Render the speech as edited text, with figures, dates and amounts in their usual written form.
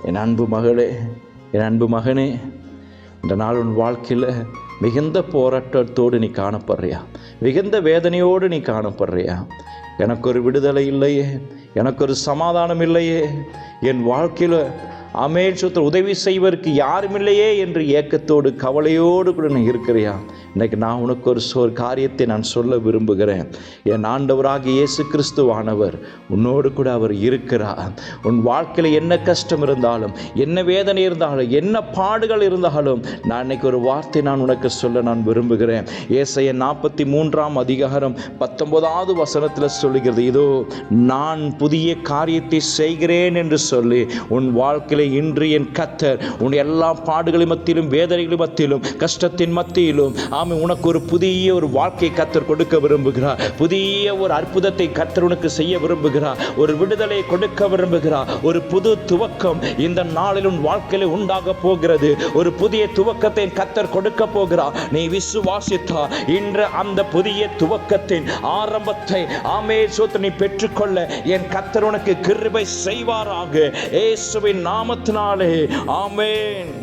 என் அன்பு மகளே, என் அன்பு மகனே, இந்த நாள் உன் வாழ்க்கையில் மிகுந்த போராட்டத்தோடு நீ காணப்படுறியா? மிகுந்த வேதனையோடு நீ காணப்படுறியா? எனக்கு ஒரு விடுதலை இல்லையே, எனக்கு ஒரு சமாதானம் இல்லையே, என் வாழ்க்கையில் உதவி செய்வதற்கு யாரும் இல்லையே என்று ஏக்கத்தோடு கவலையோடு கூட நீ இருக்கிறியா? இன்னைக்கு நான் உனக்கு ஒரு காரியத்தை நான் சொல்ல விரும்புகிறேன். என் ஆண்டவராகிய இயேசு கிறிஸ்துவானவர் உன்னோடு கூட அவர் இருக்கிறார். உன் வாழ்க்கையில் என்ன கஷ்டம் இருந்தாலும், என்ன வேதனை இருந்தாலும், என்ன பாடுகள் இருந்தாலும், நான் இன்னைக்கு ஒரு வார்த்தை நான் உனக்கு சொல்ல நான் விரும்புகிறேன். ஏசாயா 43 அதிகாரம் 19வது வசனத்தில் சொல்லுகிறது, இதோ நான் புதிய காரியத்தை செய்கிறேன் என்று சொல்லி உன் வாழ்க்கையில் இன்று என் கர்த்தர் உன் எல்லா பாடுகளின் மத்தியிலும், வேதனைகளின் மத்தியிலும், கஷ்டத்தின் மத்தியிலும் உனக்கு ஒரு புதிய ஒரு வாழ்க்கை கர்த்தர் கொடுக்க விரும்புகிறார். புதிய ஒரு அற்புதத்தை கர்த்தர் உனக்கு செய்ய விரும்புகிறார். ஒரு விடுதலை கொடுக்க விரும்புகிறார். ஒரு புது துவக்கம் இந்த நாளில் உன் வாழ்க்கையில் உண்டாக போகிறது. ஒரு புதிய துவக்கத்தை கர்த்தர் கொடுக்க போகிறார். நீ விசுவாசித்தா இன்று அந்த புதிய துவக்கத்தின் ஆரம்பத்தை நீ பெற்றுக்கொள்ள என் கர்த்தர் உனக்கு கிருபை செய்வாராக. இயேசுவின் நாமத்தினாலே ஆமென்.